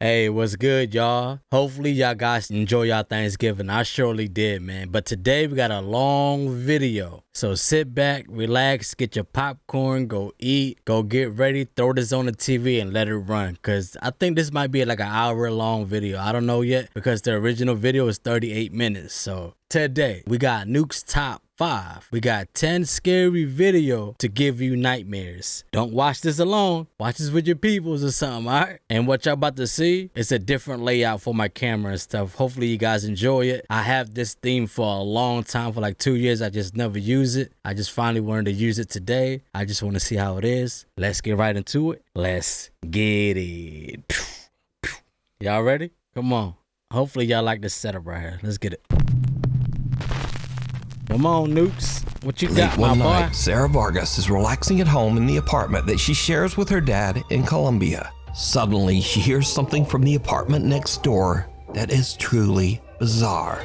Hey, what's good, y'all? Hopefully y'all guys enjoy y'all Thanksgiving. I surely did, man. But today we got a long video. So sit back, relax, get your popcorn, go eat, go get ready, throw this on the TV and let it run. Cause I think this might be like an hour-long video. I don't know yet because the original video is 38 minutes. So today we got Nuke's top 5. We got 10 scary video to give you nightmares. Don't watch this alone. Watch this with your peoples or something, all right? And what y'all about to see is a different layout for my camera and stuff. Hopefully you guys enjoy it. I have this theme for a long time, for like 2 years. I just never use it. I just finally wanted to use it today. I just want to see how it is. Let's get right into it. Let's get it. Y'all ready? Come on. Hopefully y'all like this setup right here. Let's get it. Come on, Nukes. What you got, my boy? One night, Sarah Vargas is relaxing at home in the apartment that she shares with her dad in Colombia. Suddenly, she hears something from the apartment next door that is truly bizarre.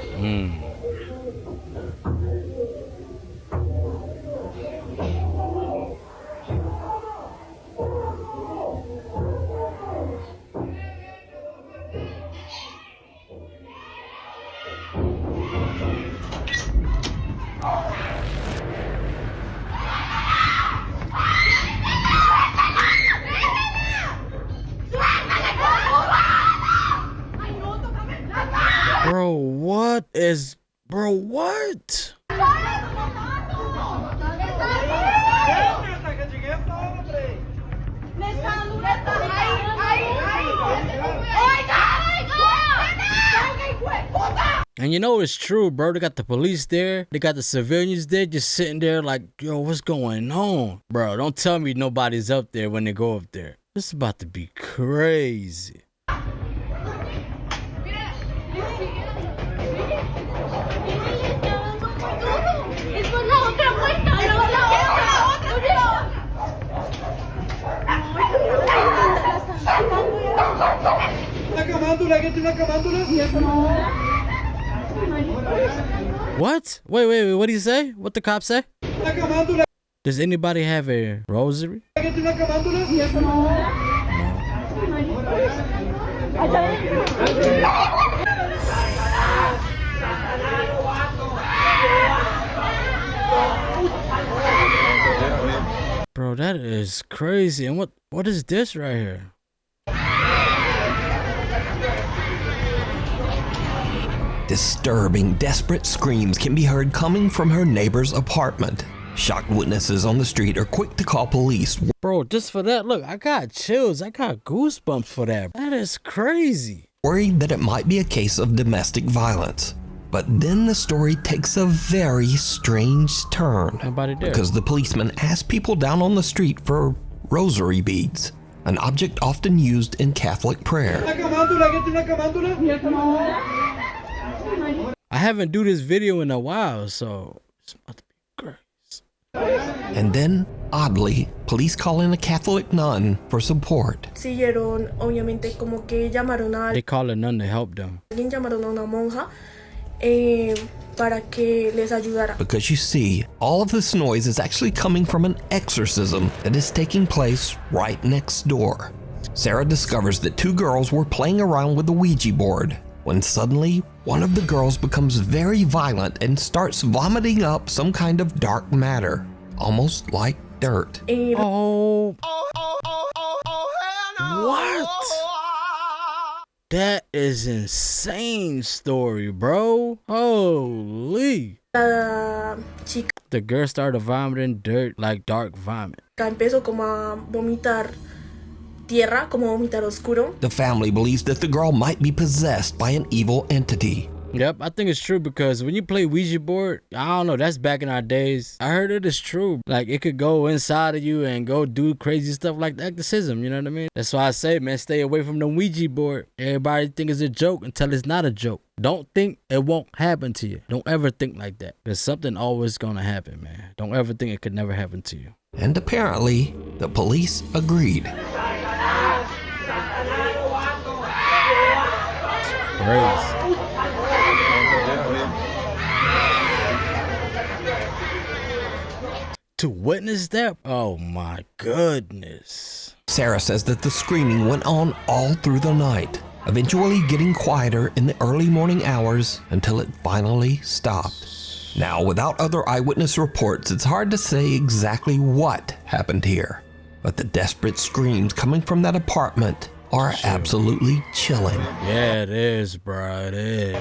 Bro, what? And you know it's true, bro. They got the police there. They got the civilians there just sitting there like, yo, what's going on? Bro, don't tell me nobody's up there when they go up there. This is about to be crazy. What? Wait, what do you say? What the cop say? Does anybody have a rosary? Bro, that is crazy. And what is this right here? Disturbing, desperate screams can be heard coming from her neighbor's apartment. Shocked witnesses on the street are quick to call police. Bro, just for that, look, I got chills. I got goosebumps for that. That is crazy. Worried that it might be a case of domestic violence. But then the story takes a very strange turn. Nobody there. Because the policeman asked people down on the street for rosary beads, an object often used in Catholic prayer. I haven't do this video in a while, so it's about to be crazy. And then, oddly, police call in a Catholic nun for support. They call a nun to help them. Because you see, all of this noise is actually coming from an exorcism that is taking place right next door. Sarah discovers that 2 girls were playing around with the Ouija board when suddenly one of the girls becomes very violent and starts vomiting up some kind of dark matter, almost like dirt. Oh. What? That is insane story, bro. Holy. The girl started vomiting dirt, like dark vomit. The family believes that the girl might be possessed by an evil entity. Yep, I think it's true because when you play Ouija board, I don't know, that's back in our days. I heard it is true. Like, it could go inside of you and go do crazy stuff like exorcism, you know what I mean? That's why I say, man, stay away from the Ouija board. Everybody think it's a joke until it's not a joke. Don't think it won't happen to you. Don't ever think like that. There's something always gonna happen, man. Don't ever think it could never happen to you. And apparently, the police agreed. Crazy. To witness that? Oh my goodness. Sarah says that the screaming went on all through the night. eventually getting quieter in the early morning hours until it finally stopped. Now, without other eyewitness reports, it's hard to say exactly what happened here, but the desperate screams coming from that apartment are absolutely chilling. Yeah, it is, bro. It is.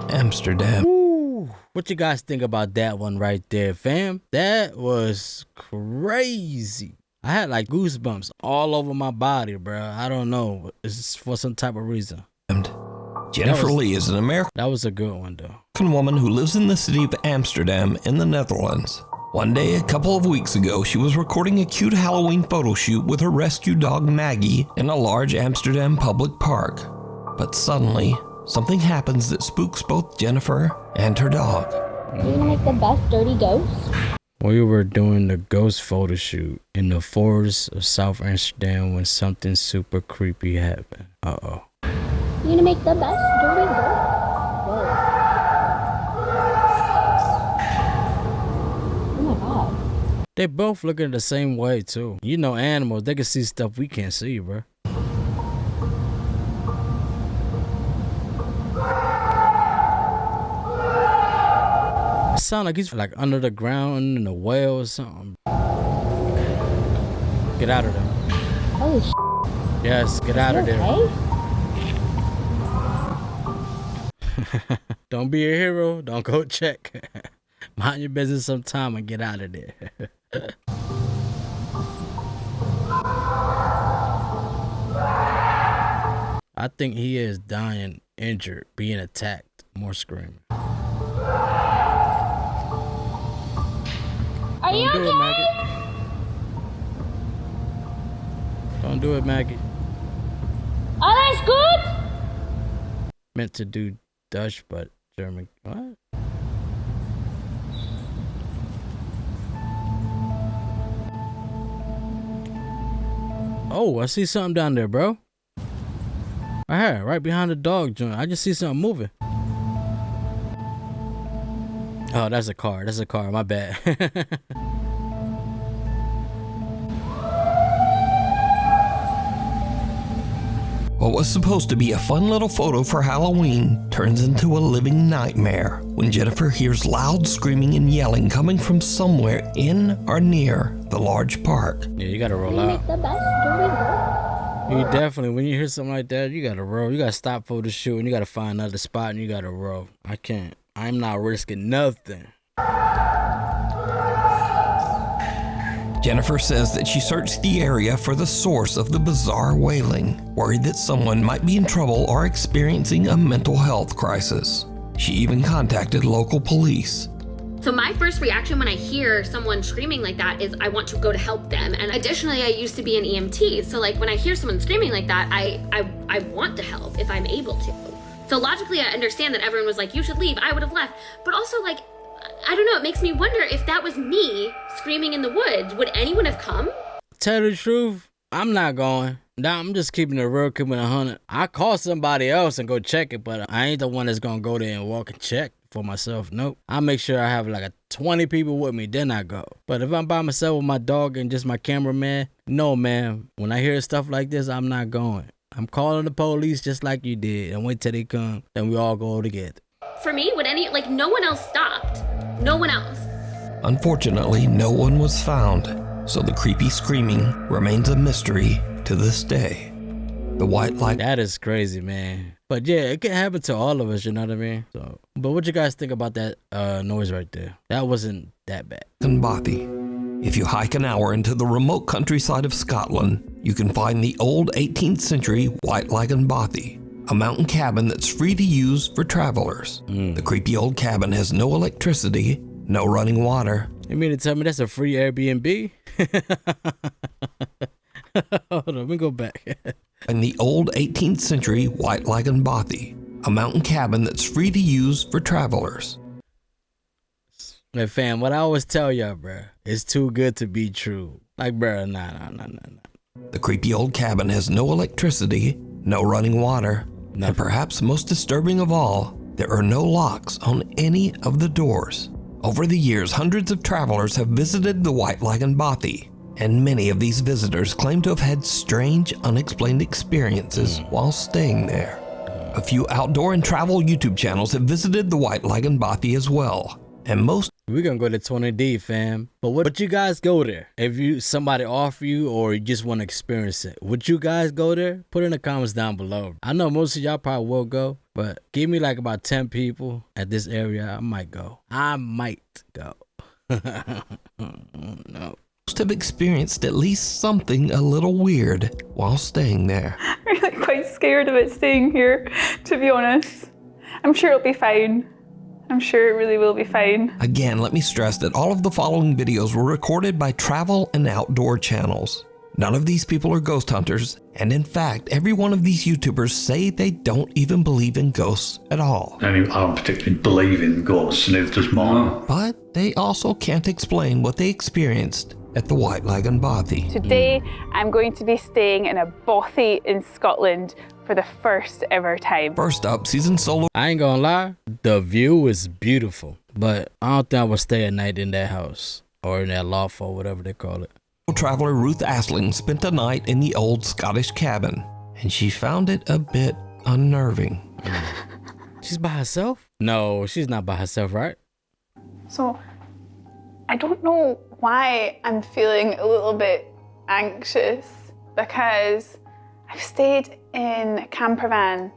Amsterdam. Woo. What you guys think about that one right there, fam? That was crazy. I had like goosebumps all over my body, bro. I don't know. It's for some type of reason. Jennifer Lee is an American That was a good one, though. woman who lives in the city of Amsterdam in the Netherlands. One day, a couple of weeks ago, she was recording a cute Halloween photo shoot with her rescue dog Maggie in a large Amsterdam public park. But suddenly, something happens that spooks both Jennifer and her dog. Are you gonna make the best dirty ghost? We were doing the ghost photo shoot in the forest of South Amsterdam when something super creepy happened. Uh-oh. You gonna make the best dirty ghost? Whoa. Oh my god. They both looking the same way, too. You know animals, they can see stuff we can't see, bro. It sound like he's like under the ground in a well or something. Get out of there. Holy sh**. Yes, get out of there. Okay? Don't be a hero. Don't go check. Mind your business sometime and get out of there. I think he is dying, injured, being attacked. More screaming. Are you Don't do it, okay? Maggie. Don't do it, Maggie. Alles good? Meant to do Dutch, but German. What? Oh, I see something down there, bro. Right here, right behind the dog joint. I just see something moving. Oh, that's a car. That's a car. My bad. What was supposed to be a fun little photo for Halloween turns into a living nightmare when Jennifer hears loud screaming and yelling coming from somewhere in or near the large park. Yeah, you gotta roll You out. make the best dirty ghost? You definitely, when you hear something like that, you gotta roll. You gotta stop for the shoot and you gotta find another spot and you gotta roll. I can't. I'm not risking nothing. Jennifer says that she searched the area for the source of the bizarre wailing, worried that someone might be in trouble or experiencing a mental health crisis. She even contacted local police. So my first reaction when I hear someone screaming like that is I want to go to help them. And additionally, I used to be an EMT. So like when I hear someone screaming like that, I want to help if I'm able to. So logically, I understand that everyone was like, you should leave. I would have left. But also like, I don't know, it makes me wonder if that was me screaming in the woods, would anyone have come? Tell the truth, I'm not going. Nah, I'm just keeping it real, keeping it 100. I call somebody else and go check it, but I ain't the one that's gonna go there and walk and check for myself. Nope. I make sure I have like 20 people with me, then I go. But if I'm by myself with my dog and just my cameraman, no, man. When I hear stuff like this, I'm not going. I'm calling the police just like you did and wait till they come, then we all go together. For me, would no one else stopped. No one else. Unfortunately, no one was found, so the creepy screaming remains a mystery to this day. The white light That is crazy, man. But yeah, it can happen to all of us, you know what I mean? So, but what you guys think about that noise right there? That wasn't that bad. in Bothy. If you hike an hour into the remote countryside of Scotland, you can find the old 18th century White Lagan Bothy, a mountain cabin that's free to use for travelers. The creepy old cabin has no electricity, no running water. You mean to tell me that's a free Airbnb? Hold on, let me go back. And the old 18th century White Lagan Bothy, a mountain cabin that's free to use for travelers. Hey fam, what I always tell y'all, bruh, it's too good to be true. Like, bruh, nah. The creepy old cabin has no electricity, no running water, and perhaps most disturbing of all, there are no locks on any of the doors. Over the years, hundreds of travelers have visited the White Lagan Bothy, And many of these visitors claim to have had strange, unexplained experiences while staying there. A few outdoor and travel YouTube channels have visited the White Lagoon Bothy as well. And most We're gonna go to 20D, fam. But would you guys go there? If somebody offer you or you just want to experience it, would you guys go there? Put it in the comments down below. I know most of y'all probably will go, but give me like about 10 people at this area. I might go. No. most have experienced at least something a little weird while staying there. I'm really quite scared about staying here, to be honest. I'm sure it'll be fine. I'm sure it really will be fine. Again, let me stress that all of the following videos were recorded by travel and outdoor channels. None of these people are ghost hunters, and in fact, every one of these YouTubers say they don't even believe in ghosts at all. I don't particularly believe in ghosts, neither does mine. But they also can't explain what they experienced at the White Lagoon Bothy. Today, I'm going to be staying in a bothy in Scotland for the first ever time. First up, season solo I ain't gonna lie, the view is beautiful, but I don't think I would stay at night in that house or in that loft or whatever they call it. traveler Ruth Asling spent a night in the old Scottish cabin, and she found it a bit unnerving. She's by herself? No, she's not by herself, right? So, I don't know why I'm feeling a little bit anxious, because I've stayed in a camper van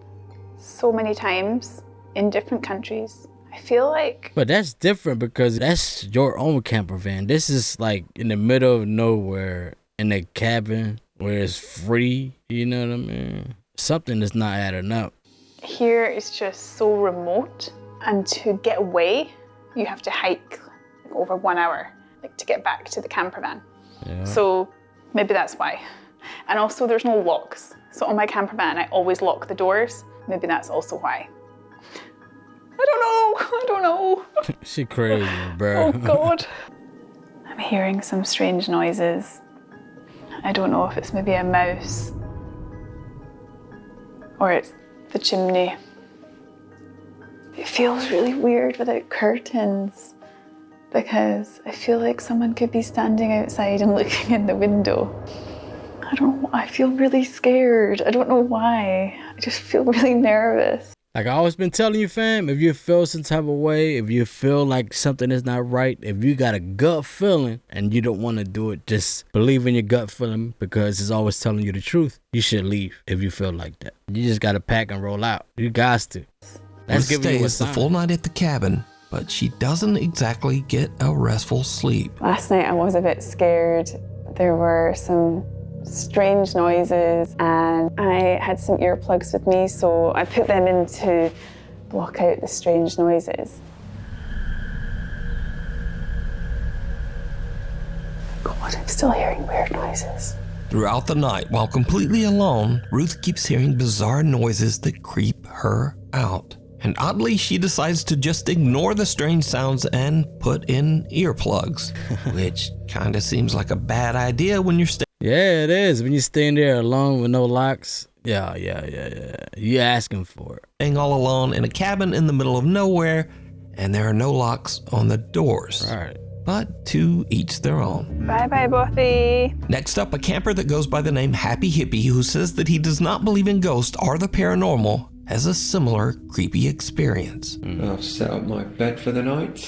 so many times in different countries. I feel like... But that's different because that's your own camper van. This is like in the middle of nowhere in a cabin where it's free, you know what I mean? Something is not adding up. Here is just so remote, and to get away, you have to hike over 1 hour, like to get back to the camper van. Yeah. So maybe that's why. And also there's no locks. So on my camper van, I always lock the doors. Maybe that's also why. I don't know. She crazy, bro. Oh God. I'm hearing some strange noises. I don't know if it's maybe a mouse or it's the chimney. It feels really weird without curtains because I feel like someone could be standing outside and looking in the window. I don't know, I feel really scared. I don't know why. I just feel really nervous. Like I always been telling you, fam, if you feel some type of way, if you feel like something is not right, if you got a gut feeling and you don't want to do it, just believe in your gut feeling because it's always telling you the truth. You should leave if you feel like that. You just got to pack and roll out. You got to. Ruth stays the full night at the cabin, but she doesn't exactly get a restful sleep. Last night I was a bit scared. There were some strange noises and I had some earplugs with me, so I put them in to block out the strange noises. God, I'm still hearing weird noises. Throughout the night, while completely alone, Ruth keeps hearing bizarre noises that creep her out. And oddly, she decides to just ignore the strange sounds and put in earplugs, which kinda seems like a bad idea when you're Yeah, it is. When you're staying there alone with no locks. Yeah. You asking for it. staying all alone in a cabin in the middle of nowhere, and there are no locks on the doors. Right. But to each their own. Bye-bye, Bothy. Next up, a camper that goes by the name Happy Hippie, who says that he does not believe in ghosts or the paranormal, has a similar creepy experience. I've set up my bed for the night.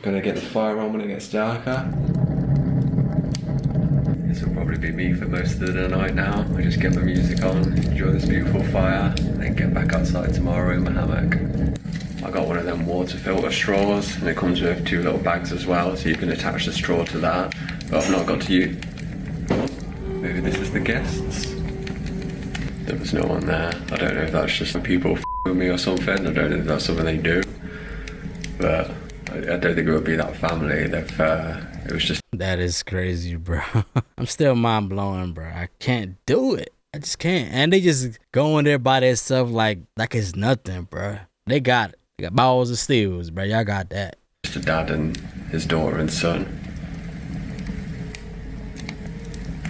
Gonna get the fire on when it gets darker. This will probably be me for most of the night now. I just get my music on, enjoy this beautiful fire, then get back outside tomorrow in my hammock. I got one of them water filter straws, and it comes with 2 little bags as well, so you can attach the straw to that. But I've not got to use. Maybe this is the guests. There was no one there. I don't know if that's just people with me or something. I don't know if that's something they do. But I don't think it would be that family. It was just... That is crazy, bro. I'm still mind blowing, bro. I can't do it. I just can't. And they just go in there by themselves like it's nothing, bro. They got it. They got balls of steels, bro. Y'all got that. Just a dad and his daughter and son.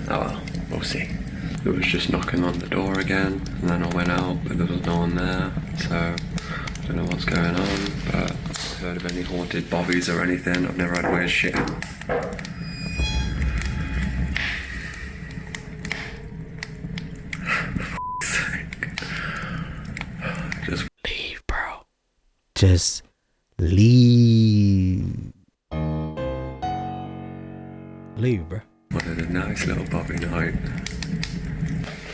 Oh well, we'll see. It was just knocking on the door again, and then I went out, but there was no one there, so I don't know what's going on, but I've heard of any haunted bobbies or anything. I've never had weird shit. just leave. Leave, bro. What a nice little Bobby night.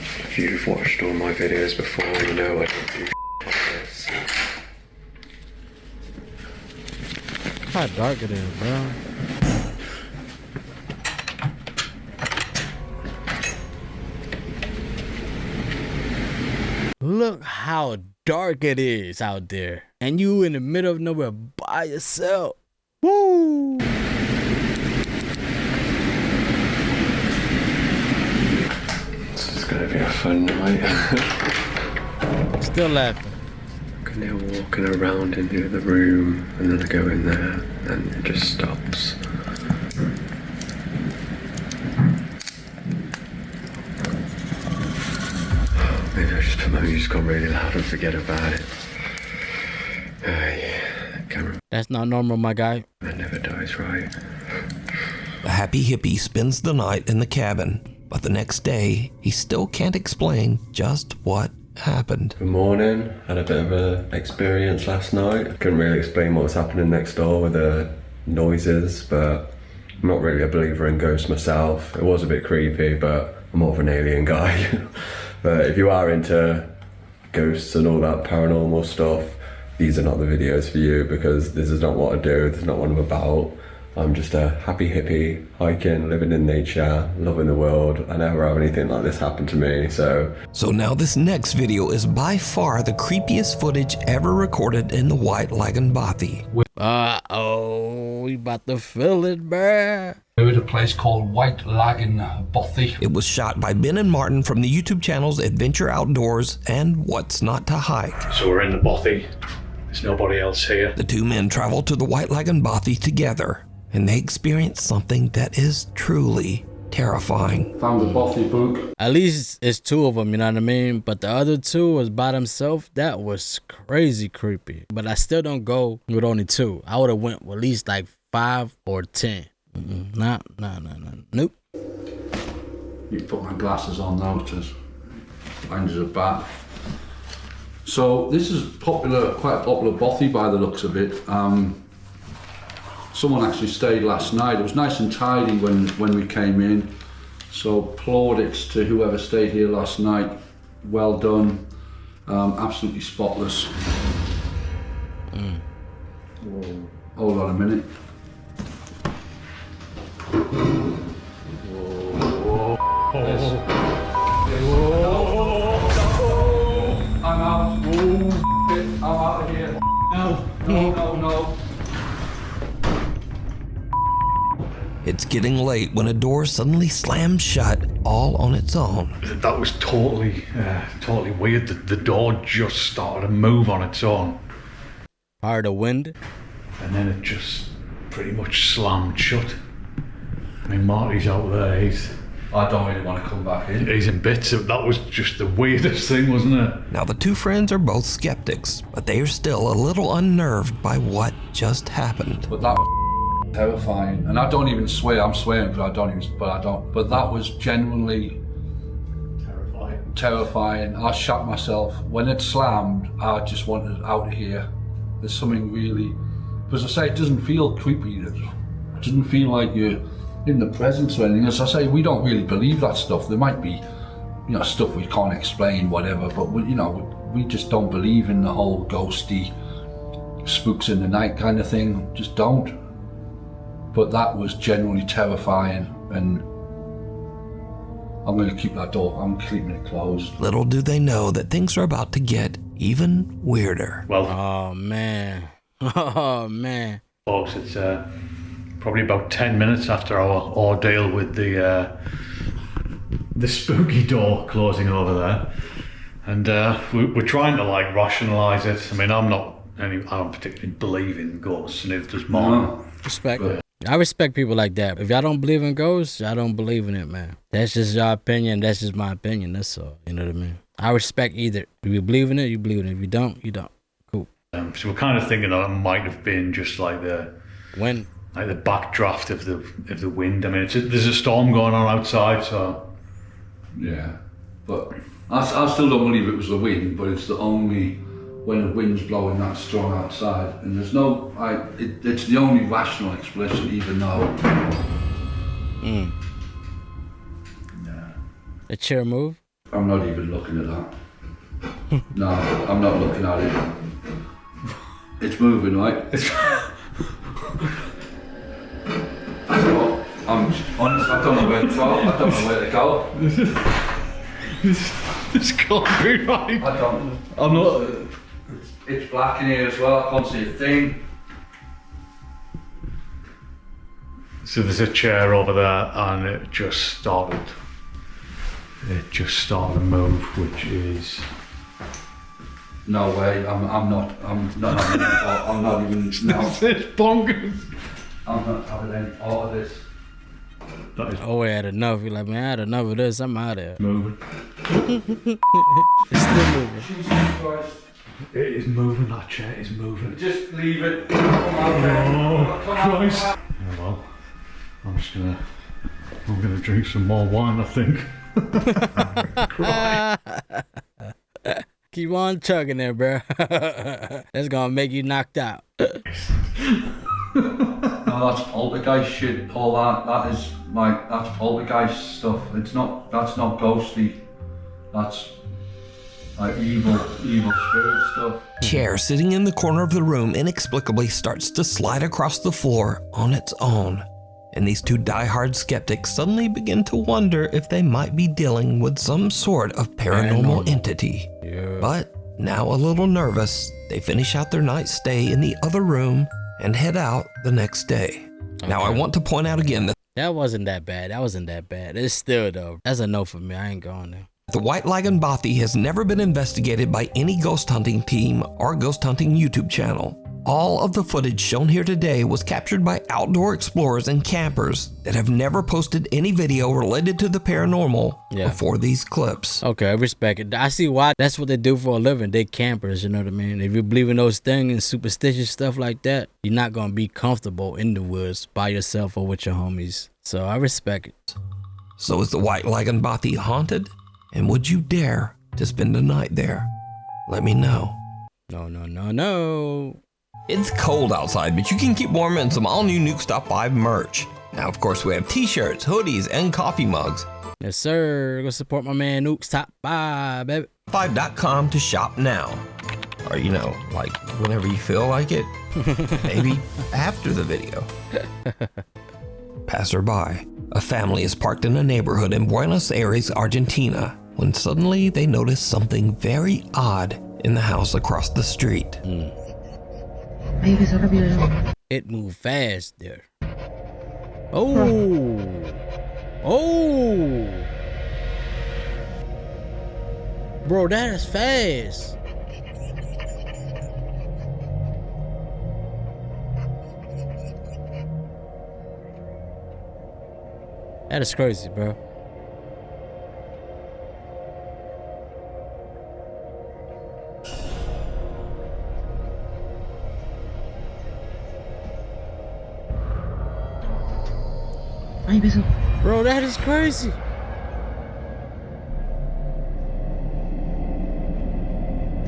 If you've watched all my videos before, you know I don't do like this. How dark it is, bro. Look how dark it is out there. And you in the middle of nowhere by yourself. Woo! This is gonna be a fun night. Still laughing. And they're walking around in the other room, and then I go in there, and it just stops. Maybe I just put my music on really loud and forget about it. Camera. That's not normal, my guy. That never dies, right? The happy hippie spends the night in the cabin, but the next day, he still can't explain just what happened. Good morning. Had a bit of an experience last night. Couldn't really explain what was happening next door with the noises, but I'm not really a believer in ghosts myself. It was a bit creepy, but I'm more of an alien guy. But if you are into ghosts and all that paranormal stuff, these are not the videos for you, because this is not what I do. This is not what I'm about. I'm just a happy hippie, hiking, living in nature, loving the world. I never have anything like this happen to me, so... So now this next video is by far the creepiest footage ever recorded in the White Lagan-Bothy. Uh-oh, we about to feel it, bruh. We're at a place called White Lagan-Bothy. It was shot by Ben and Martin from the YouTube channels Adventure Outdoors and What's Not to Hike. So we're in the bothy. There's nobody else here. The two men traveled to the White Lagan-Bothy together, and they experienced something that is truly terrifying. Found the Bothy book. At least it's two of them, you know what I mean? But the other two was by themselves. That was crazy creepy. But I still don't go with only two. I would have went with at least like 5 or 10. Nah. Nope. You put my glasses on now to find us a bat. So this is popular, quite a popular bothy by the looks of it. Someone actually stayed last night. It was nice and tidy when we came in. So plaudits to whoever stayed here last night. Well done. Absolutely spotless. Hold on a minute. I'm out. I'm out of here. No. It's getting late when a door suddenly slams shut all on its own. That was totally weird. The door just started to move on its own. Fire the wind. And then it just pretty much slammed shut. I mean, Marty's out there. I don't really want to come back in. He's in bits. That was just the weirdest thing, wasn't it? Now the two friends are both skeptics, but they are still a little unnerved by what just happened. But that was terrifying. And I don't even swear. I'm swearing, but I don't. But that was genuinely terrifying. I shot myself. When it slammed, I just wanted out of here. There's something really, because I say it doesn't feel creepy. It doesn't feel like you're in the presence or anything. As I say, we don't really believe that stuff. There might be, stuff we can't explain, whatever, but we just don't believe in the whole ghosty, spooks in the night kind of thing. Just don't. But that was genuinely terrifying, and I'm going to keep that door. I'm keeping it closed. Little do they know that things are about to get even weirder. Well, Oh, man. folks, it's probably about 10 minutes after our ordeal with the spooky door closing over there, and we're trying to rationalize it. I mean, I don't particularly believe in ghosts, and neither does Martin. Respect. I respect people like that. If y'all don't believe in ghosts, y'all don't believe in it, man. That's just your opinion. That's just my opinion. That's all. You know what I mean? I respect either. If you believe in it, you believe in it. If you don't, you don't. Cool. So we're kind of thinking that it might have been just like the backdraft of the wind. I mean, there's a storm going on outside, so Yeah, but I still don't believe it was the wind, but it's the only when the wind's blowing that strong outside. And there's no, it's the only rational explanation, even though. Yeah. The chair move? I'm not even looking at that. No, I'm not looking at it. It's moving, right? I'm honest, I don't know where to go. I don't know where to go. This can't be right. I don't. I'm not. It's black in here as well. I can't see a thing. So there's a chair over there, and it just started. It just started to move, which is. No way. I'm not even. No. It's bonkers. I'm not having any part of this. That is Oh, I had enough. You're like, man, I had enough of this. I'm out of here. moving. It's still moving. Jesus Christ. It is moving. That chair is moving. Just leave it. Come out. Oh Christ! Oh, well, I'm gonna drink some more wine, I think. Keep on chugging there, bro. That's gonna make you knocked out. No, that's poltergeist shit, Paul. That's poltergeist stuff. That's not ghostly. That's like evil spirit stuff. Chair sitting in the corner of the room inexplicably starts to slide across the floor on its own. And these two diehard skeptics suddenly begin to wonder if they might be dealing with some sort of paranormal entity. Yeah. But now a little nervous, they finish out their night stay in the other room and head out the next day. Now I want to point out again that wasn't that bad. That wasn't that bad. It's still though. That's a no for me. I ain't going there. the White Lagan Bothy has never been investigated by any ghost hunting team or ghost hunting YouTube channel. All of the footage shown here today was captured by outdoor explorers and campers that have never posted any video related to the paranormal before these clips. Okay, I respect it. I see why. That's what they do for a living. They campers, you know what I mean? If you believe in those things and superstitious stuff like that, you're not going to be comfortable in the woods by yourself or with your homies. So I respect it. So is the White Lagan Bothy haunted? And would you dare to spend the night there? Let me know. No. It's cold outside, but you can keep warm in some all-new Nuke Top 5 merch. Now, of course, we have t-shirts, hoodies, and coffee mugs. Yes, sir. Go support my man Nuke's Top 5, baby. 5.com to shop now. Or, you know, like whenever you feel like it. Maybe after the video. Passerby. A family is parked in a neighborhood in Buenos Aires, Argentina, when suddenly they notice something very odd in the house across the street. It moved fast there. Oh. Bro, that is fast. That is crazy, bro. Bro, that is crazy.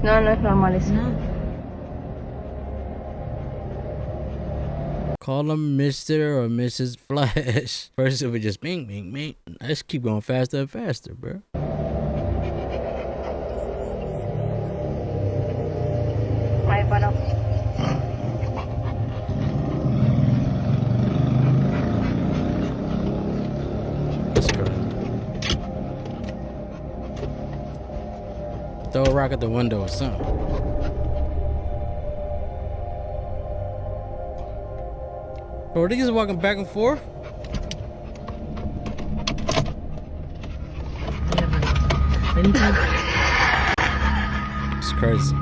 No, no es normal eso. No. Call him Mr. or Mrs. Flash. First it was just bing, bing, bing. Let's keep going faster and faster, bro. Ay, bueno. That's crazy. Throw a rock at the window or something. Bro, they just walking back and forth. It's crazy.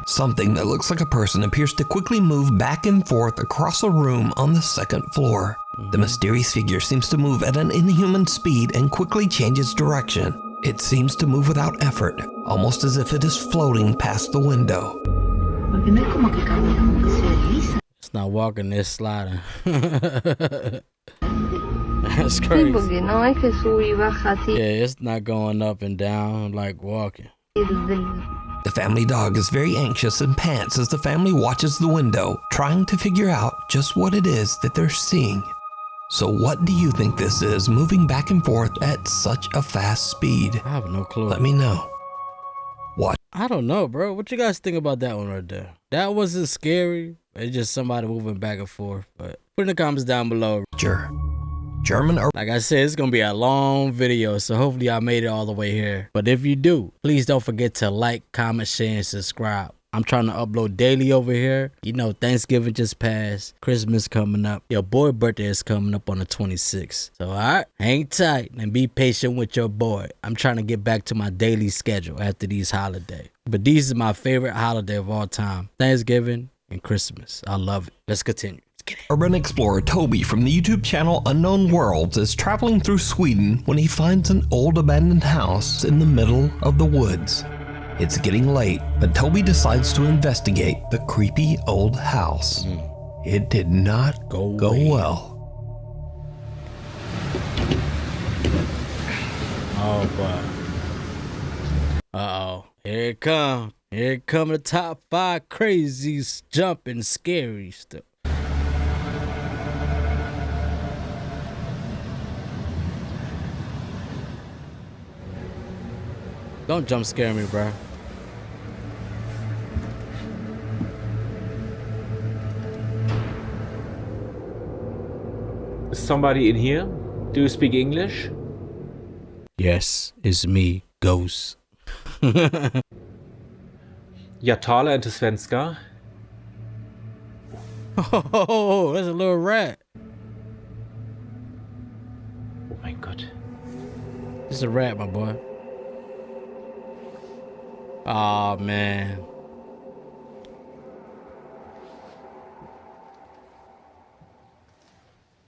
Something that looks like a person appears to quickly move back and forth across a room on the second floor. The mysterious figure seems to move at an inhuman speed and quickly changes direction. It seems to move without effort, almost as if it is floating past the window. It's not walking, it's sliding. That's crazy. Yeah, it's not going up and down like walking. The family dog is very anxious and pants as the family watches the window, trying to figure out just what it is that they're seeing. So what do you think this is, moving back and forth at such a fast speed? I have no clue. Let me know. What? I don't know, bro. What you guys think about that one right there? That wasn't scary. It's just somebody moving back and forth. But put in the comments down below. Sure. German or like I said, it's gonna be a long video, so hopefully I made it all the way here. But if you do, please don't forget to like, comment, share, and subscribe. I'm trying to upload daily over here. You know, Thanksgiving just passed, Christmas coming up, your boy birthday is coming up on the 26th. So alright, hang tight and be patient with your boy. I'm trying to get back to my daily schedule after these holidays. But these are my favorite holiday of all time, Thanksgiving and Christmas. I love it. Let's continue. Urban explorer Toby from the YouTube channel Unknown Worlds is traveling through Sweden when he finds an old abandoned house in the middle of the woods. It's getting late, but Toby decides to investigate the creepy old house. It did not go well. Oh boy. Uh-oh. Here it come. Here it come, the top 5 crazies, jumping, scary stuff. Don't jump scare me, bro. Is somebody in here? Do you speak English? Yes, it's me, Ghost. Jag talar inte svenska. Oh, that's a little rat. Oh mein Gott. It's a rat, my boy. Oh man.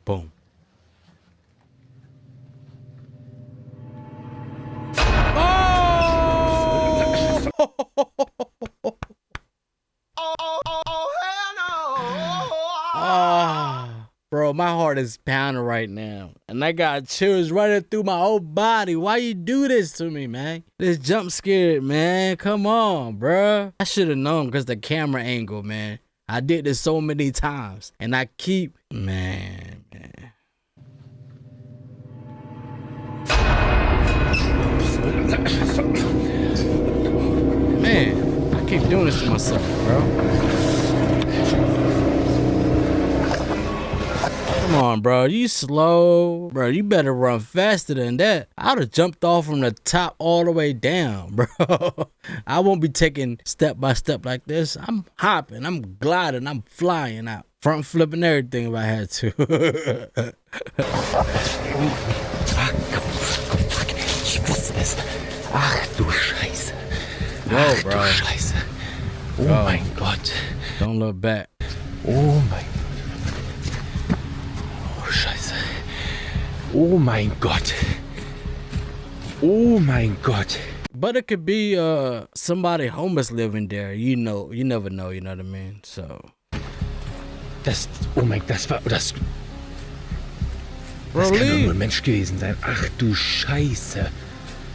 Boom. Bro, my heart is pounding right now. And I got chills running through my whole body. Why you do this to me, man? This jump scared, man. Come on, bro. I should have known because the camera angle, man. I did this so many times. And I keep... Man. Man, I keep doing this to myself, bro. Come on, bro. You slow. Bro, you better run faster than that. I would have jumped off from the top all the way down, bro. I won't be taking step by step like this. I'm hopping. I'm gliding. I'm flying out. Front flipping everything if I had to. Ach du Scheiße. Whoa, bro. Du Scheiße. Oh mein Gott. Don't look back. Oh mein Gott. Scheiße. Oh mein Gott. Oh mein Gott. But it could be somebody homeless living there. You know, you never know, you know what I mean? So. Oh mein Gott, das kann doch nur ein Mensch gewesen sein. Ach du Scheiße.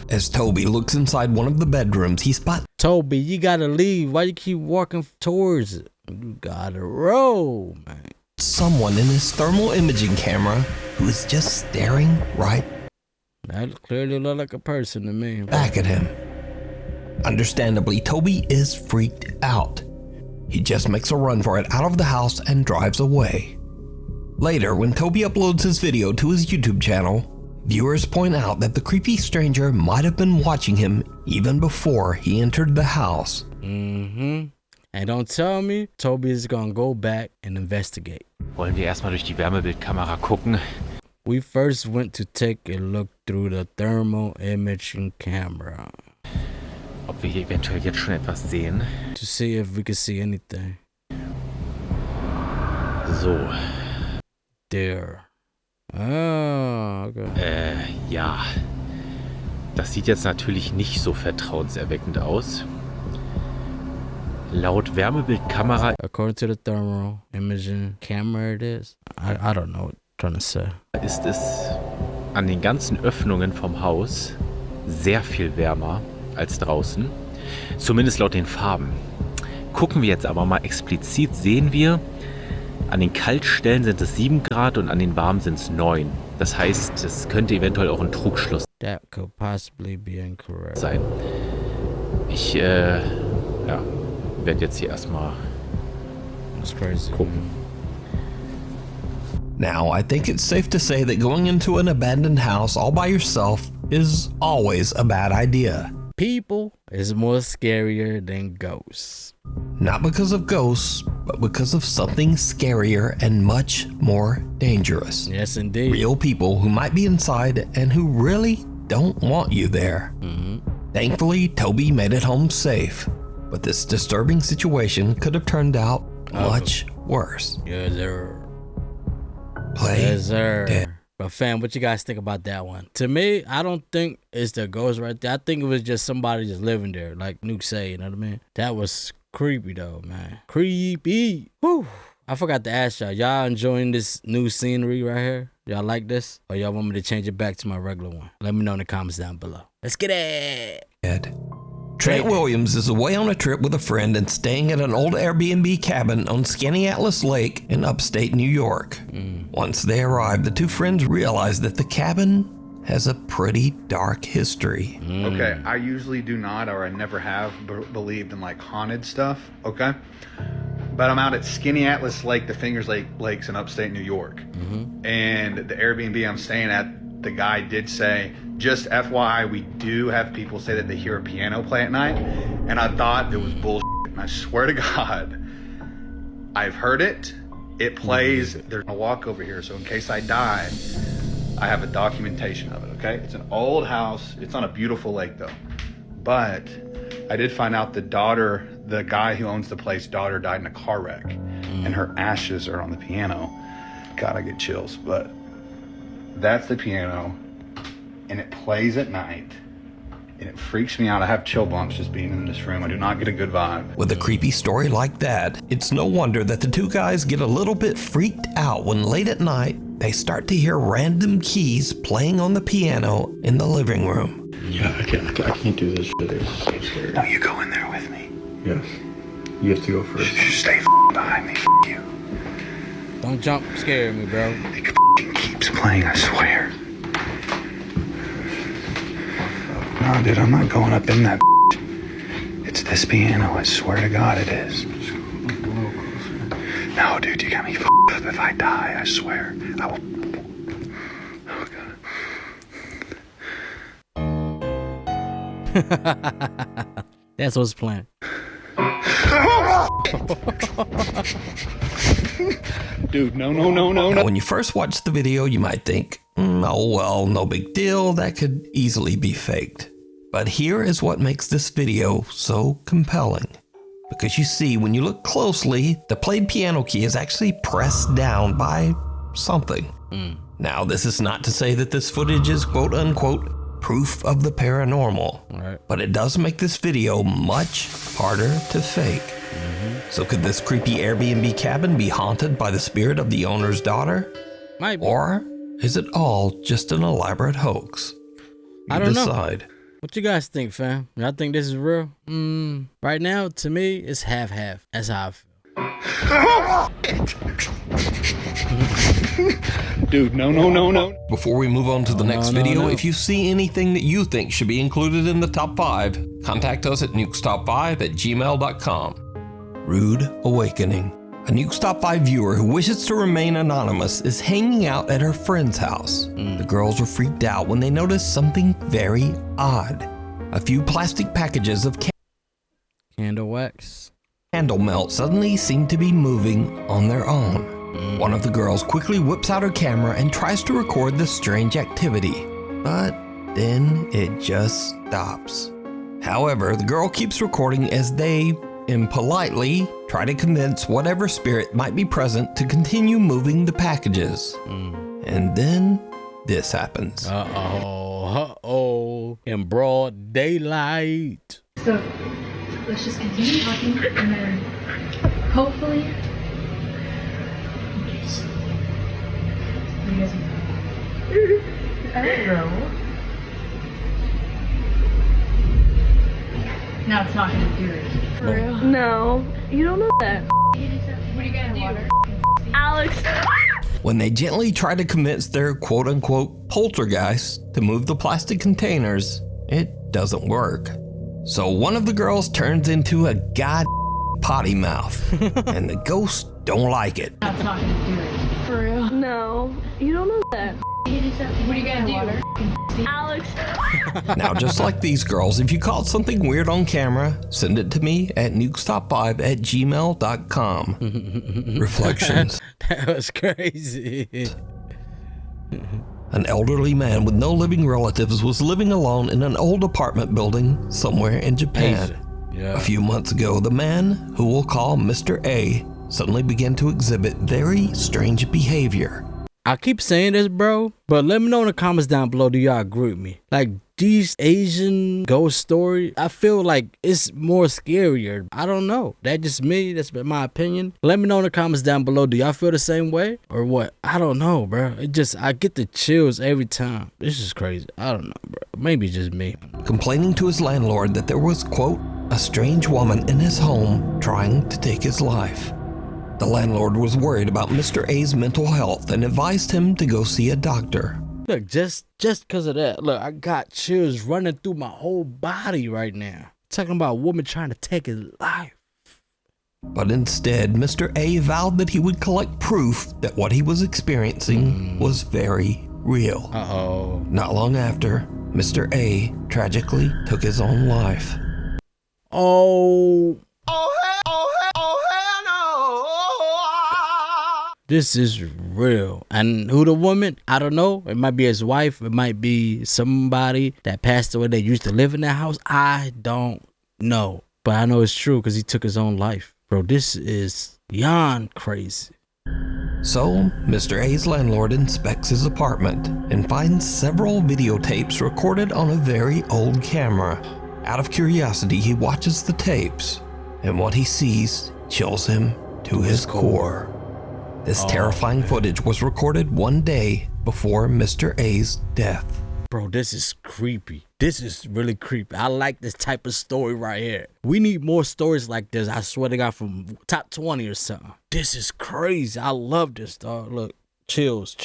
As Toby looks inside one of the bedrooms, he spots Toby, you gotta leave. Why you keep walking towards it? You gotta roll, man. Someone in his thermal imaging camera who is just staring right That clearly looked like a person to me. back at him. Understandably, Toby is freaked out. He just makes a run for it out of the house and drives away. Later, when Toby uploads his video to his YouTube channel, viewers point out that the creepy stranger might have been watching him even before he entered the house. And don't tell me Toby is gonna go back and investigate. Wollen wir erstmal durch die Wärmebildkamera gucken? We first went to take a look through the thermal imaging camera. Ob wir hier eventuell jetzt schon etwas sehen? To see if we can see anything. So. There. Ah, okay. Ja. Das sieht jetzt natürlich nicht so vertrauenserweckend aus. Laut Wärmebildkamera According to the thermal imaging camera it is. I don't know what I'm trying to say. ist es an den ganzen Öffnungen vom Haus sehr viel wärmer als draußen. Zumindest laut den Farben. Gucken wir jetzt aber mal explizit, sehen wir, an den Kaltstellen sind es 7 Grad und an den warmen sind es 9. Das heißt, es könnte eventuell auch ein Trugschluss That could possibly be incorrect. sein. Ich werde jetzt hier erstmal That's crazy. gucken. Now, I think it's safe to say that going into an abandoned house all by yourself is always a bad idea. People is more scarier than ghosts. Not because of ghosts, but because of something scarier and much more dangerous. Yes, indeed. Real people who might be inside and who really don't want you there. Thankfully, Toby made it home safe, but this disturbing situation could have turned out much worse. Yes, sir. Play Yes, sir. dead. But fam, what you guys think about that one? To me, I don't think it's the ghost right there. I think it was just somebody just living there, like Nuke said, you know what I mean? That was creepy though, man. Creepy. Whew. I forgot to ask y'all. Y'all enjoying this new scenery right here? Y'all like this? Or y'all want me to change it back to my regular one? Let me know in the comments down below. Let's get it. Trent Williams is away on a trip with a friend and staying at an old Airbnb cabin on Skaneateles Lake in upstate New York. Once they arrive, the two friends realize that the cabin has a pretty dark history. Okay, I usually do not, or I never have believed in like haunted stuff, okay? But I'm out at Skaneateles Lake, the Fingers Lakes in upstate New York. And the Airbnb I'm staying at, the guy did say, just FYI, we do have people say that they hear a piano play at night. And I thought it was bullshit. And I swear to God, I've heard it. It plays. There's a walk over here. So in case I die, I have a documentation of it, okay? It's an old house. It's on a beautiful lake, though. But I did find out the daughter, the guy who owns the place, daughter died in a car wreck. And her ashes are on the piano. God, I get chills. But that's the piano. And it plays at night. And it freaks me out. I have chill bumps just being in this room. I do not get a good vibe. With a creepy story like that, it's no wonder that the two guys get a little bit freaked out when late at night they start to hear random keys playing on the piano in the living room. Yeah, I can't do this shit. It's so scary. No, you go in there with me. Yes. You have to go first. You stay behind me. You. Don't jump scare me, bro. It keeps playing, I swear. No, dude, I'm not going up in that. It's this piano, I swear to God it is. No, dude, you got me up. If I die, I swear, I will. Oh, God. That's what's playing. Dude, no. When you first watch the video, you might think, oh well, no big deal, that could easily be faked. But here is what makes this video so compelling. Because you see, when you look closely, the played piano key is actually pressed down by something. Now, this is not to say that this footage is quote unquote proof of the paranormal, but it does make this video much harder to fake. So could this creepy Airbnb cabin be haunted by the spirit of the owner's daughter? Might be. Or is it all just an elaborate hoax? I don't know. decide. What you guys think, fam? Y'all think this is real? Right now, to me, it's half-half. That's how I feel. Dude, no. Before we move on to the next video, if you see anything that you think should be included in the top 5, contact us at nukestop5@gmail.com. Rude Awakening. A Nuke's Top 5 viewer who wishes to remain anonymous is hanging out at her friend's house. The girls were freaked out when they noticed something very odd. A few plastic packages of candle wax, candle melt suddenly seemed to be moving on their own. One of the girls quickly whips out her camera and tries to record the strange activity, but then it just stops. However, the girl keeps recording as they, impolitely, try to convince whatever spirit might be present to continue moving the packages. And then this happens. In broad daylight. So let's just continue talking and then hopefully Hello. Now it's not gonna do it. For real? No, you don't know that. What are you gonna do? Alex. When they gently try to convince their quote-unquote poltergeist to move the plastic containers, it doesn't work. So one of the girls turns into a god potty mouth, and the ghosts don't like it. Now it's not gonna do it. For real? No, you don't know that. What are you gonna do? Alex. Now, just like these girls, if you caught something weird on camera, send it to me at nukestop5@gmail.com. Reflections. That was crazy. An elderly man with no living relatives was living alone in an old apartment building somewhere in Japan. Yeah. A few months ago, the man, who we'll call Mr. A, suddenly began to exhibit very strange behavior. I keep saying this, bro, but let me know in the comments down below, do y'all agree with me? Like, these Asian ghost stories, I feel like it's more scarier. I don't know. That's just me. That's my opinion. Let me know in the comments down below. Do y'all feel the same way or what? I don't know, bro. I get the chills every time. This is crazy. I don't know, bro. Maybe it's just me. Complaining to his landlord that there was, quote, a strange woman in his home trying to take his life. The landlord was worried about Mr. A's mental health and advised him to go see a doctor. Look, just because of that, look, I got chills running through my whole body right now. Talking about a woman trying to take his life. But instead, Mr. A vowed that he would collect proof that what he was experiencing was very real. Uh-oh. Not long after, Mr. A tragically took his own life. Oh. This is real. And who the woman? I don't know. It might be his wife. It might be somebody that passed away that used to live in that house. I don't know. But I know it's true because he took his own life. Bro, this is beyond crazy. So, Mr. A's landlord inspects his apartment and finds several videotapes recorded on a very old camera. Out of curiosity, he watches the tapes, and what he sees chills him to his core. This terrifying footage was recorded one day before Mr. A's death. Bro, this is creepy. This is really creepy. I like this type of story right here. We need more stories like this. I swear to God, from top 20 or something. This is crazy. I love this, dog. Look, chills.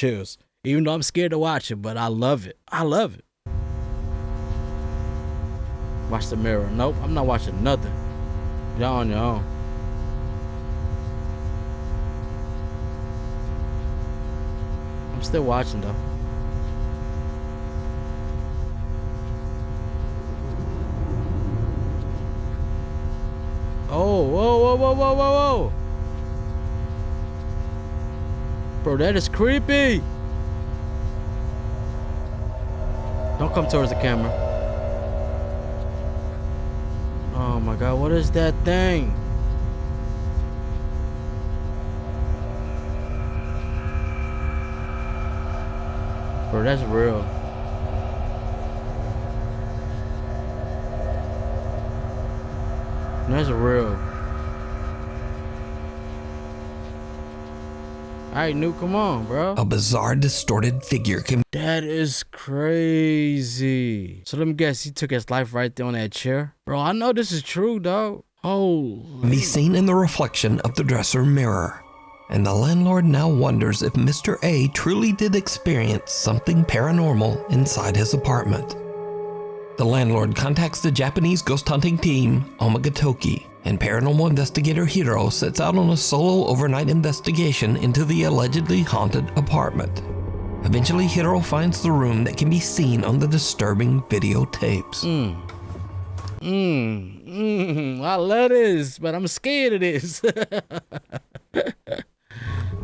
Even though I'm scared to watch it, but I love it. I love it. Watch the mirror. Nope, I'm not watching nothing. Y'all on your own. I'm still watching though. Oh, whoa. Bro, that is creepy. Don't come towards the camera. Oh my God, what is that thing? Bro, that's real. That's real. Alright, Nuke, come on, bro. A bizarre, distorted figure can... That is crazy. So let me guess, he took his life right there on that chair? Bro, I know this is true, dog. Oh. be seen in the reflection of the dresser mirror. And the landlord now wonders if Mr. A truly did experience something paranormal inside his apartment. The landlord contacts the Japanese ghost hunting team, Omagatoki, and paranormal investigator Hiro sets out on a solo overnight investigation into the allegedly haunted apartment. Eventually, Hiro finds the room that can be seen on the disturbing videotapes. I love this, but I'm scared of this.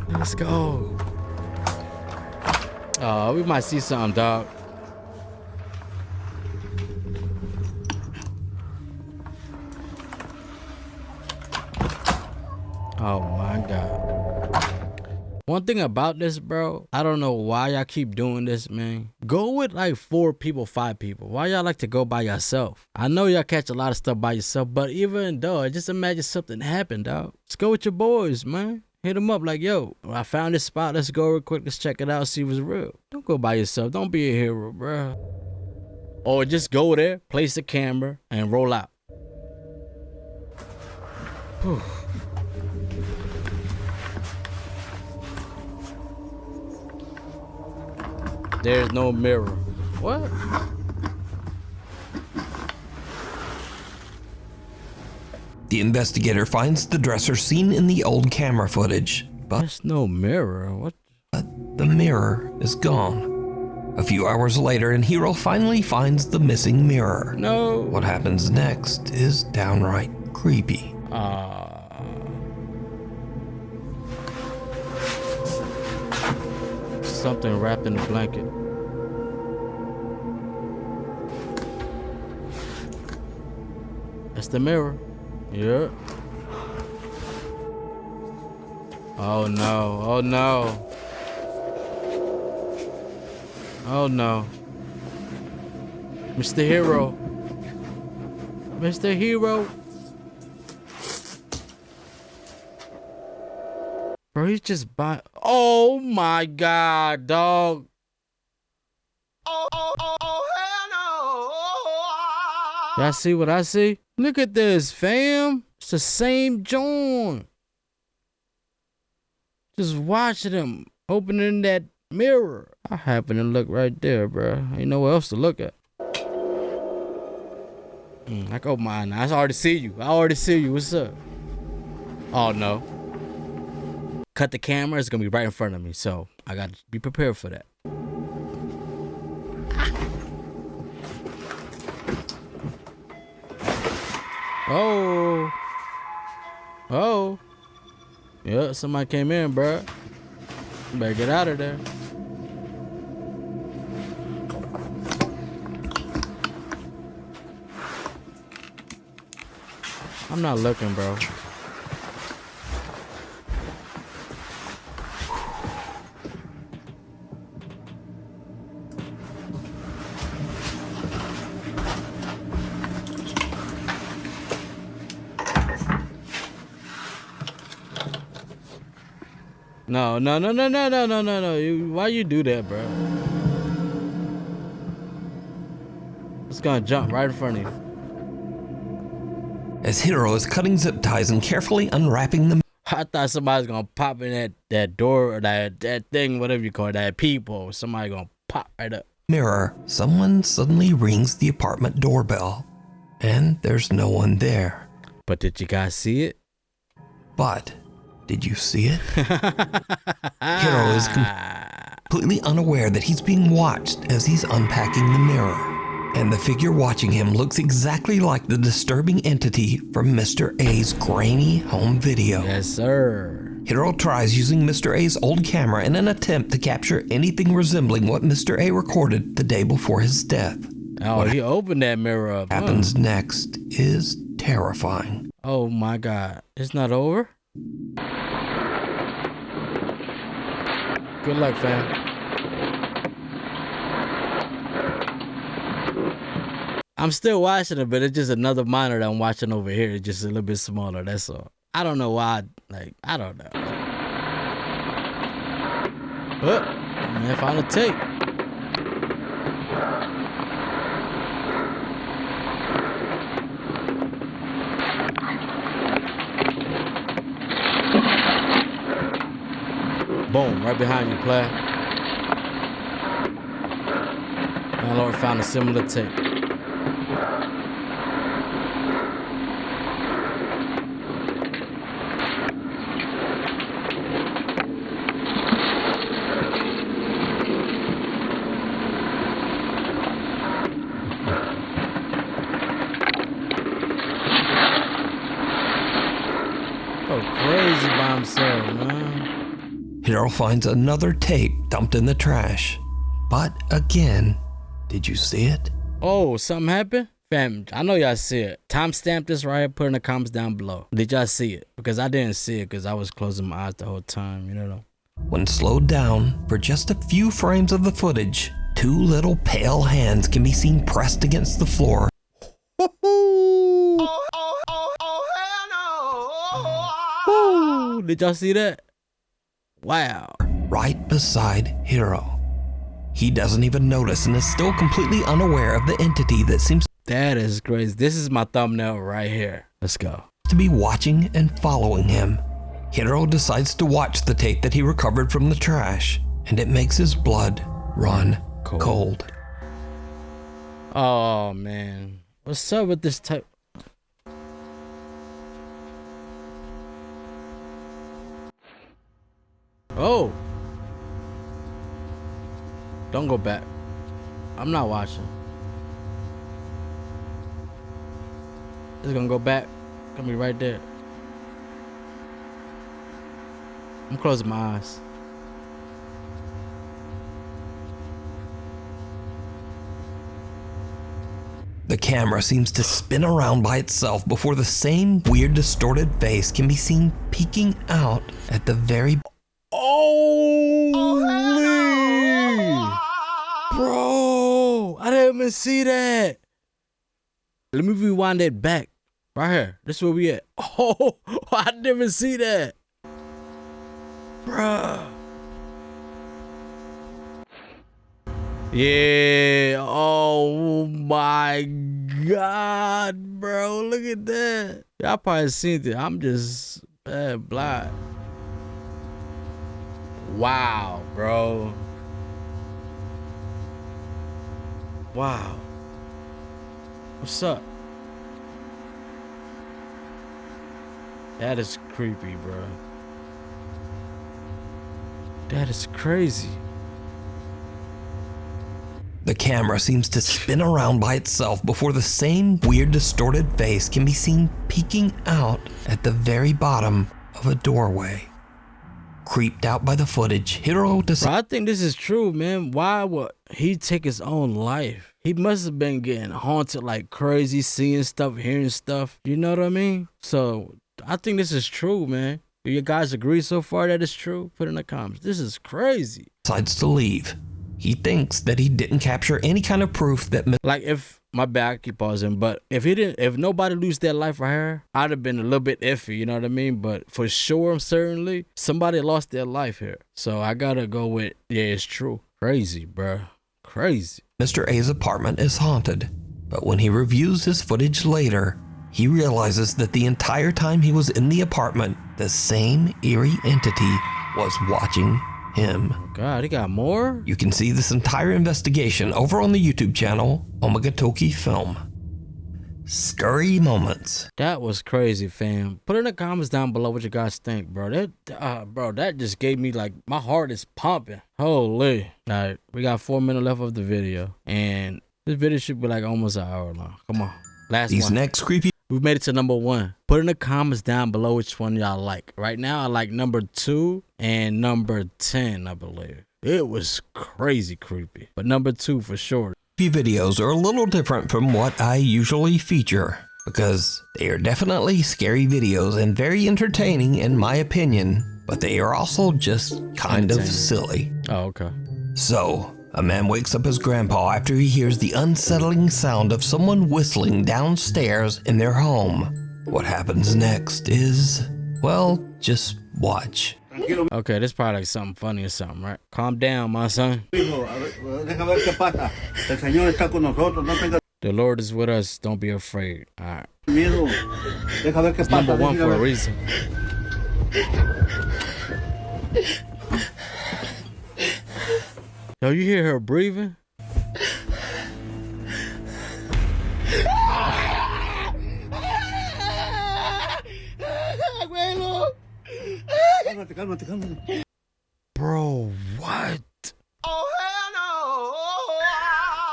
Let's go. Oh, we might see something, dog. Oh my God. One thing about this, bro, I don't know why y'all keep doing this, man. Go with like 4 people, 5 people. Why y'all like to go by yourself? I know y'all catch a lot of stuff by yourself, but even though, just imagine something happened, dog. Let's go with your boys, man. Hit them up like, yo, I found this spot. Let's go real quick. Let's check it out. See if it's real. Don't Don't go by yourself. Don't be a hero, bro. Or just go there, place the camera, and roll out. Whew. There's no mirror. What? The investigator finds the dresser seen in the old camera footage, but there's no mirror. What? But the mirror is gone. A few hours later, and Hiro finally finds the missing mirror. No. What happens next is downright creepy. Something wrapped in a blanket. That's the mirror. Yeah. Oh no. Oh no. Oh no. Mr. Hero. Mr. Hero. Bro, he's just by. Oh my God, dog. Y'all see what I see? Look at this, fam. It's the same joint. Just watching him opening that mirror. I happen to look right there, bro. Ain't nowhere else to look at. I go mine. I already see you. What's up? Oh no. Cut the camera. It's gonna be right in front of me, so I gotta be prepared for that. Oh. Oh. Yeah, somebody came in, bro. You better get out of there. I'm not looking, bro. No. Why you do that, bro? It's gonna jump right in front of you. As Hiro is cutting zip ties and carefully unwrapping them, I thought somebody was gonna pop in that door or that thing, whatever you call it, that peephole. Somebody gonna pop right up. Mirror, someone suddenly rings the apartment doorbell, and there's no one there. But did you guys see it? But did you see it? Hiro is completely unaware that he's being watched as he's unpacking the mirror. And the figure watching him looks exactly like the disturbing entity from Mr. A's grainy home video. Yes, sir. Hiro tries using Mr. A's old camera in an attempt to capture anything resembling what Mr. A recorded the day before his death. Oh, he opened that mirror up. What happens next is terrifying. Oh my God. It's not over? Good luck, fam. I'm still watching it, but it's just another monitor that I'm watching over here. It's just a little bit smaller, that's all. I don't know why, I don't know. But, man, found a tape. Boom, right behind you, player. My Lord found a similar tape. Crazy by himself, man. Hiro finds another tape dumped in the trash. But again, did you see it? Oh, something happened? Fam, I know y'all see it. Timestamp this right here, put in the comments down below. Did y'all see it? Because I didn't see it because I was closing my eyes the whole time, you know. When slowed down for just a few frames of the footage, two little pale hands can be seen pressed against the floor. Did y'all see that? Wow. Right beside Hiro. He doesn't even notice and is still completely unaware of the entity that seems That is crazy. This is my thumbnail right here. Let's go. to be watching and following him. Hiro decides to watch the tape that he recovered from the trash, and it makes his blood run cold. Oh, man. What's up with this type? Oh. Don't go back. I'm not watching. It's gonna go back. Gonna be right there. I'm closing my eyes. The camera seems to spin around by itself before the same weird distorted face can be seen peeking out at the very Bro, I didn't even see that. Let me rewind that back. Right here. This is where we at. Oh, I didn't even see that. Bruh. Yeah. Oh my God, bro. Look at that. Y'all probably seen it. I'm just blind. Wow, bro. Wow. What's up? That is creepy, bro. That is crazy. The camera seems to spin around by itself before the same weird distorted face can be seen peeking out at the very bottom of a doorway. Creeped out by the footage, Hiro decides. I think this is true, man. Why would he take his own life? He must have been getting haunted like crazy, seeing stuff, hearing stuff. You know what I mean? So I think this is true, man. Do you guys agree so far that it's true? Put it in the comments. This is crazy. Decides to leave. He thinks that he didn't capture any kind of proof that like if my bad, I keep pausing, but if nobody lose their life right here, I'd have been a little bit iffy, you know what I mean? But for sure, certainly, somebody lost their life here. So I gotta go with, yeah, it's true. Crazy, bro. Crazy. Mr. A's apartment is haunted, but when he reviews his footage later, he realizes that the entire time he was in the apartment, the same eerie entity was watching him. God, he got more? You can see this entire investigation over on the YouTube channel, Omagatoki Film. Scary moments. That was crazy, fam. Put in the comments down below what you guys think, bro. That just gave me like, my heart is pumping. Holy. All right, we got 4 minutes left of the video, and this video should be like almost an hour long. Come on, last one. These next creepy. We made it to number 1. Put in the comments down below which one y'all like. Right now, I like number 2 and number 10, I believe. It was crazy creepy, but number 2 for sure. Videos are a little different from what I usually feature because they are definitely scary videos and very entertaining in my opinion, but they are also just kind of silly. Oh, okay. So, a man wakes up his grandpa after he hears the unsettling sound of someone whistling downstairs in their home. What happens next is, well, just watch. Okay, this probably like something funny or something, right? Calm down, my son. The Lord is with us. Don't be afraid. All right. It's number 1 for a reason. Yo, you hear her breathing? Bro, what? Oh, hell no!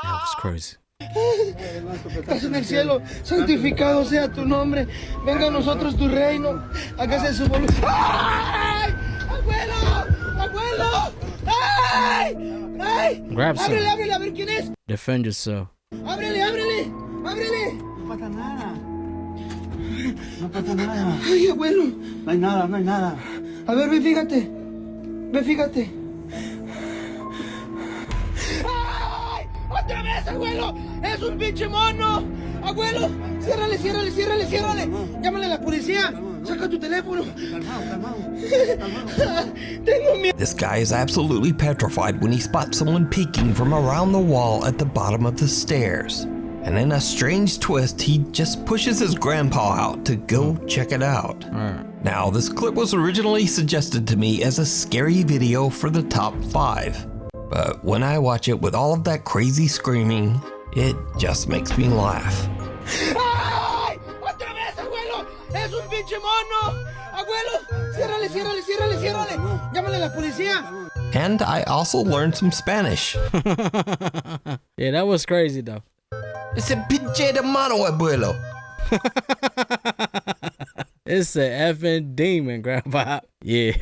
That was crazy. Estás en el cielo, santificado sea tu nombre. Venga a nosotros tu reino. Hágase su voluntad. ¡Ay! ¡Abuelo! ¡Abuelo! ¡Ay! ¡Ay! Grab some. Ábrele, ábrele, a ver quién es. Defend yourself. Ábrele, ábrele, ábrele. No pasa nada. No pasa nada. Ay, abuelo. No hay nada, no hay nada. A ver, ve, fíjate. Ve, fíjate. ¡Ay! ¡Otra vez, abuelo! ¡Es un pinche mono! ¡Abuelo! ¡Ciérrale, ciérrale, ciérrale, ciérrale! ¡Llámale a la policía! Saca tu teléfono. Tengo miedo. This guy is absolutely petrified when he spots someone peeking from around the wall at the bottom of the stairs. And in a strange twist, he just pushes his grandpa out to go check it out. Now, this clip was originally suggested to me as a scary video for the top 5. But when I watch it with all of that crazy screaming, it just makes me laugh. ¡Ay! ¡Otra vez, abuelo! ¡Es un pinche mono! ¡Abuelo! ¡Ciérrale, ciérrale, ciérrale, ciérrale! ¡Llámale a la policía! And I also learned some Spanish. Yeah, that was crazy though. It's a pinche de mano, abuelo. It's a effing demon, Grandpa. Yeah.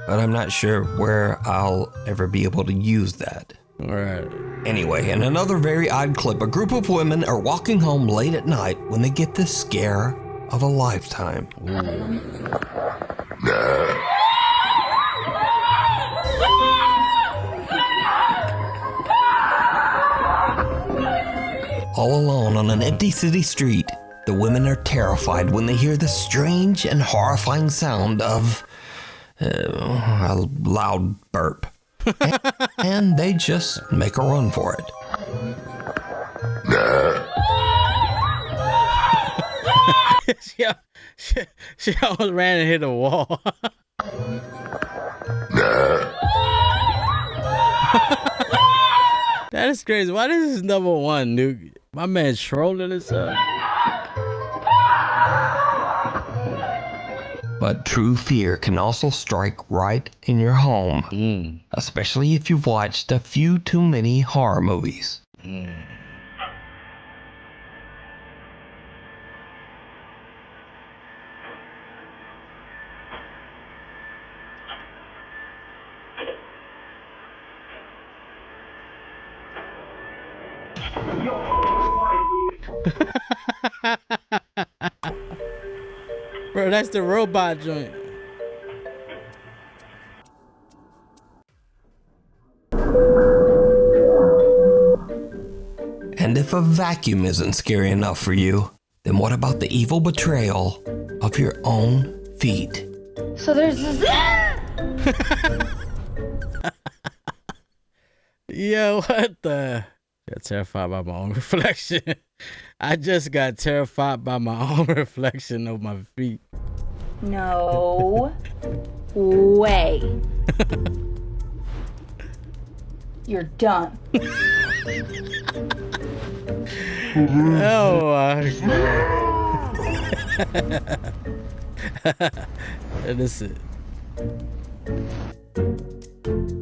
But I'm not sure where I'll ever be able to use that. All right. Anyway, in another very odd clip, a group of women are walking home late at night when they get the scare of a lifetime. All alone on an empty city street, the women are terrified when they hear the strange and horrifying sound of a loud burp. And they just make a run for it. she almost ran and hit a wall. That is crazy. Why this is number 1, Nuke? My man trolling this up. But true fear can also strike right in your home, especially if you've watched a few too many horror movies. Bro, that's the robot joint. And if a vacuum isn't scary enough for you, then what about the evil betrayal of your own feet? So there's Yo, what the? Got terrified by my own reflection. I just got terrified by my own reflection of my feet. No way. You're done. Oh my God. And this is it.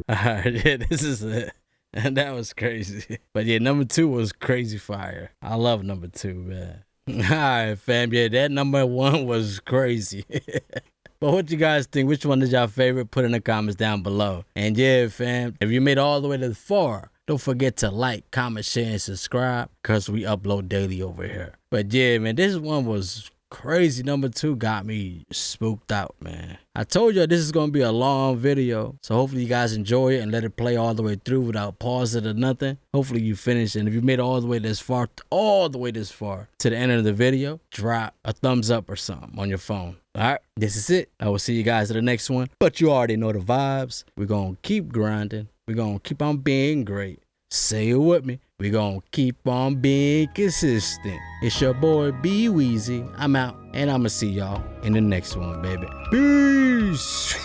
Alright, yeah, this is it. And that was crazy. But yeah, number 2 was crazy fire. I love number 2, man. Alright, fam. Yeah, that number 1 was crazy. But what you guys think? Which one is your favorite? Put in the comments down below. And yeah, fam, if you made it all the way to the 4, don't forget to like, comment, share, and subscribe, because we upload daily over here. But yeah, man, this one was crazy. Number 2 got me spooked out, man. I told you this is going to be a long video, so hopefully you guys enjoy it and let it play all the way through without pausing or nothing. Hopefully you finish, and if you made it all the way this far to the end of the video, drop a thumbs up or something on your phone. All right, this is it. I will see you guys in the next one, but you already know the vibes. We're going to keep grinding. We're going to keep on being great. Say it with me. We're going to keep on being consistent. It's your boy B Weezy. I'm out, and I'm going to see y'all in the next one, baby. Peace.